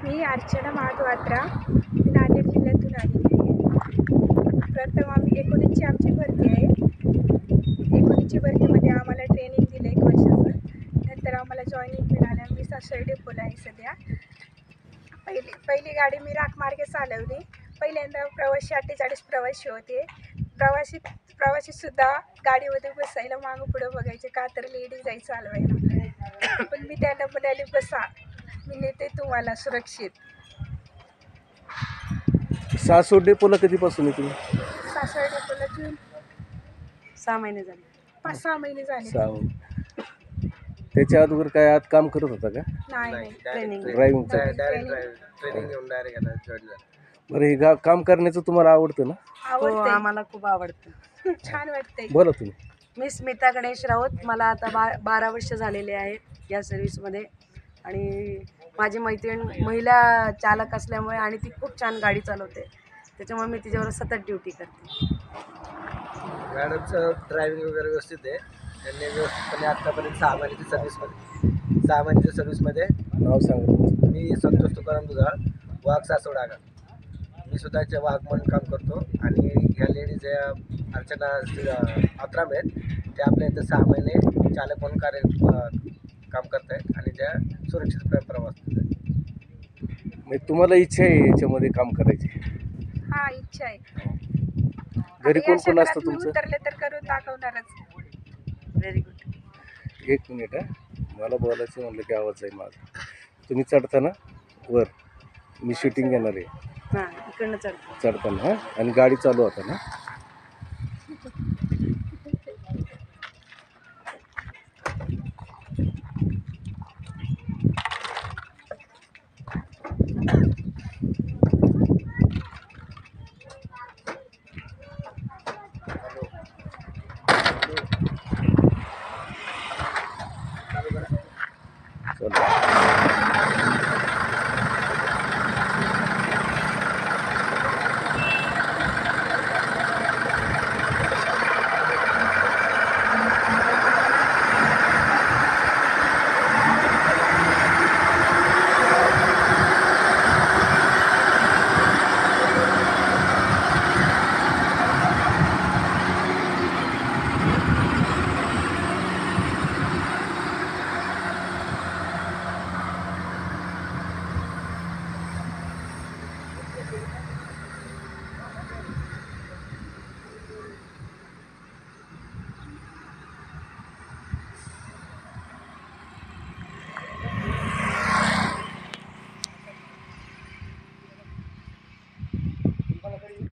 मी अर्चना महाद्वात्रा नांदेड जिल्ह्यातून आलेली आहे. प्रथम आम्ही 19ची आमची भरती आहे. 19ची भरतीमध्ये आम्हाला ट्रेनिंग दिलं 1 वर्षाचं. नंतर आम्हाला जॉईनिंग मिळालं. मी सासवड डेपोला आहे सध्या. पहिली गाडी मी राखमार्गे चालवली. पहिल्यांदा प्रवासी 48 प्रवासी होते. प्रवासीसुद्धा गाडीमध्ये बसायला मागं पुढं बघायचे, का तर लेडीज आहे चालवायला. पण मी त्यांना म्हणाले, बसा, मी नेते तुम्हाला सुरक्षित. सासवड डेपोला कधीपासून आहे तुम्ही? सासवड डेपोला जून 6 महिने झाले. 5-6 महिने झाले. 6 महिने. त्याच्या अगोदर काय आत काम करत होता का? नाही. ट्रेनिंग. ड्रायव्हिंगचं. ट्रेनिंग घेऊन डायरेक्ट जॉईन झालं. बरं, हे काम करण्याचं तुम्हाला आवडतं ना? हो, आवडतंय, आम्हाला खूप आवडतं. छान वाटतंय. बोला तुम्ही. मी स्मिता गणेश राऊत. मला आता 12 वर्ष झालेले आहेत या सर्व्हिसमध्ये. आणि माझी मैत्रीण महिला चालक असल्यामुळे आणि ती खूप छान गाडी चालवते, त्याच्यामुळे मी तिच्यावर सतत ड्युटी करते. मॅडमचं ड्रायव्हिंग वगैरे व्यवस्थित आहे. त्यांनी व्यवस्थितपणे आत्तापर्यंत 6 महिन्याच्या सर्व्हिसमध्ये नाव सांगा तुमचं. मी संतोष तुकाराम दुधाळ, वाघ सासवड आगा. मी सुद्धा वाघ म्हणून काम करतो. आणि ह्या लेडीज या अर्चना अत्राम आहेत, त्या आपल्या इथं 6 महिने चालक म्हणून काम करत आहेत आणि त्या सुरक्षित प्रवास करत आहेत. म्हणजे तुम्हाला इच्छा आहे याच्यामध्ये काम करायची? हा, इच्छा आहे. घरी आता कोण या कोण असतं क्षेत्रात मी तुमचं? उतरले तर करून दाखवणारच. Very good. 1 मिनिट मला बोलायचं म्हणलं की आवाज आहे माझा. तुम्ही चढताना वर मी शूटिंग घेणार आहे हां, इकडनं चढतो. चढताना. हां, आणि गाडी चालू होताना. चला.